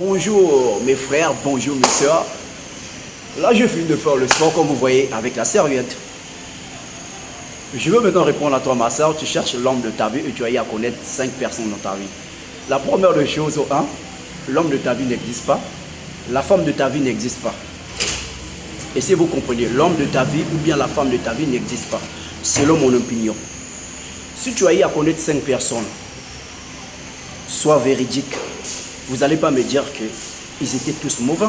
Bonjour mes frères, bonjour mes soeurs. Là je finis de faire le sport comme vous voyez avec la serviette. Je veux maintenant répondre à toi ma soeur. Tu cherches l'homme de ta vie et tu as eu à connaître 5 personnes dans ta vie. La première des choses, l'homme de ta vie n'existe pas. La femme de ta vie n'existe pas. Et si vous comprenez, l'homme de ta vie ou bien la femme de ta vie n'existe pas. Selon mon opinion. Si tu as eu à connaître 5 personnes, sois véridique. Vous n'allez pas me dire qu'ils étaient tous mauvais.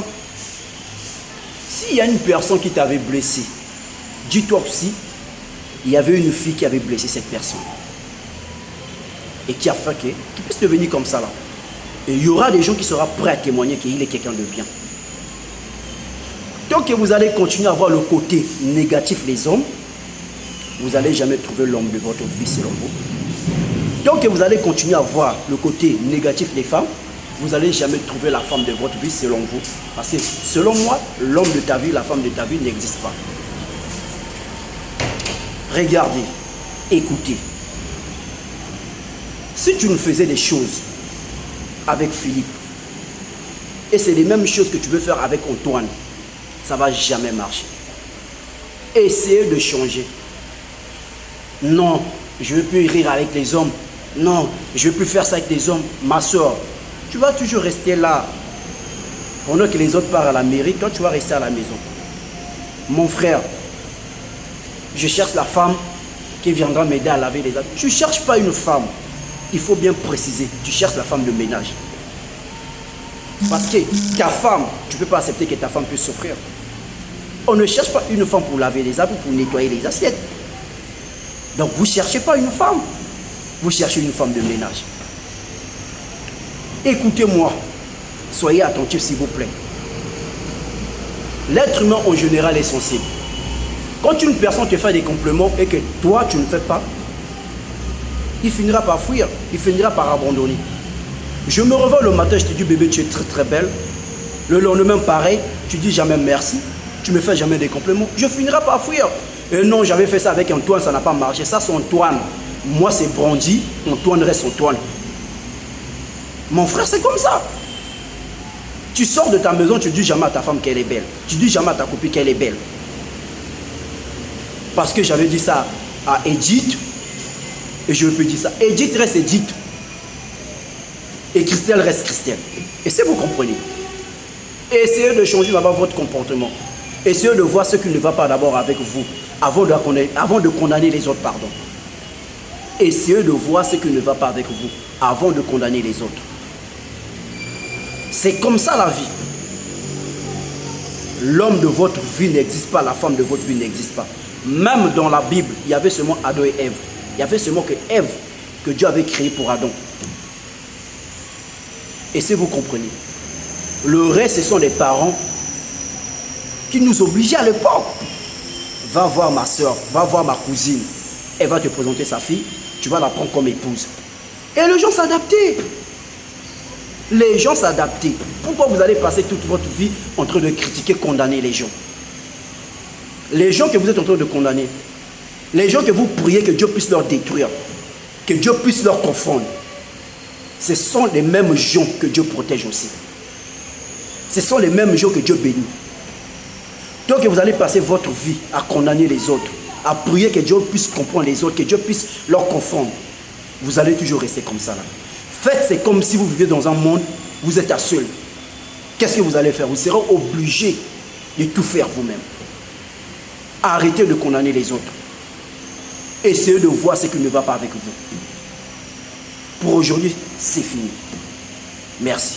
S'il y a une personne qui t'avait blessé, dis-toi aussi, il y avait une fille qui avait blessé cette personne. Et qui a fait qu'il puisse devenir comme ça là. Et il y aura des gens qui seront prêts à témoigner qu'il est quelqu'un de bien. Tant que vous allez continuer à voir le côté négatif des hommes, vous n'allez jamais trouver l'homme de votre vie selon vous. Tant que vous allez continuer à voir le côté négatif des femmes, vous n'allez jamais trouver la femme de votre vie selon vous. Parce que selon moi, l'homme de ta vie, la femme de ta vie n'existe pas. Regardez, écoutez. Si tu nous faisais des choses avec Philippe, et c'est les mêmes choses que tu veux faire avec Antoine, ça ne va jamais marcher. Essayez de changer. Non, je ne veux plus rire avec les hommes. Non, je ne veux plus faire ça avec les hommes. Ma soeur, tu vas toujours rester là. Pendant que les autres partent à la mairie, toi tu vas rester à la maison. Mon frère, je cherche la femme qui viendra m'aider à laver les habits. Tu ne cherches pas une femme. Il faut bien préciser. Tu cherches la femme de ménage. Parce que ta femme, tu ne peux pas accepter que ta femme puisse souffrir. On ne cherche pas une femme pour laver les habits, pour nettoyer les assiettes. Donc vous ne cherchez pas une femme. Vous cherchez une femme de ménage. Écoutez-moi. Soyez attentifs s'il vous plaît. L'être humain en général est sensible. Quand une personne te fait des compliments et que toi tu ne fais pas, il finira par fuir, il finira par abandonner. Je me réveille le matin, je te dis bébé tu es très très belle. Le lendemain pareil, tu dis jamais merci, tu me fais jamais des compliments, je finirai par fuir. Et non, j'avais fait ça avec Antoine, ça n'a pas marché, ça c'est Antoine. Moi c'est Brandy, Antoine reste Antoine. Mon frère c'est comme ça. Tu sors de ta maison, tu dis jamais à ta femme qu'elle est belle. Tu dis jamais à ta copine qu'elle est belle. Parce que j'avais dit ça à Edith. Et je peux dire ça. Edith reste Edith. Et Christelle reste Christelle. Et si vous comprenez. Essayez de changer d'abord votre comportement. Essayez de voir ce qui ne va pas d'abord avec vous. Avant de condamner les autres, pardon. Essayez de voir ce qui ne va pas avec vous. Avant de condamner les autres. C'est comme ça la vie. L'homme de votre vie n'existe pas, la femme de votre vie n'existe pas. Même dans la Bible, il y avait seulement Adam et Ève. Il y avait seulement que Ève, que Dieu avait créé pour Adam. Et si vous comprenez, le reste, ce sont les parents qui nous obligeaient à l'époque. Va voir ma soeur, va voir ma cousine. Elle va te présenter sa fille, tu vas la prendre comme épouse. Et les gens s'adaptaient. Les gens s'adaptaient. Pourquoi vous allez passer toute votre vie en train de critiquer, condamner les gens? Les gens que vous êtes en train de condamner, les gens que vous priez que Dieu puisse leur détruire, que Dieu puisse leur confondre, ce sont les mêmes gens que Dieu protège aussi. Ce sont les mêmes gens que Dieu bénit. Donc vous allez passer votre vie à condamner les autres, à prier que Dieu puisse comprendre les autres, que Dieu puisse leur confondre. Vous allez toujours rester comme ça là. Faites, c'est comme si vous vivez dans un monde, vous êtes à seul. Qu'est-ce que vous allez faire? Vous serez obligé de tout faire vous-même. Arrêtez de condamner les autres. Essayez de voir ce qui ne va pas avec vous. Pour aujourd'hui, c'est fini. Merci.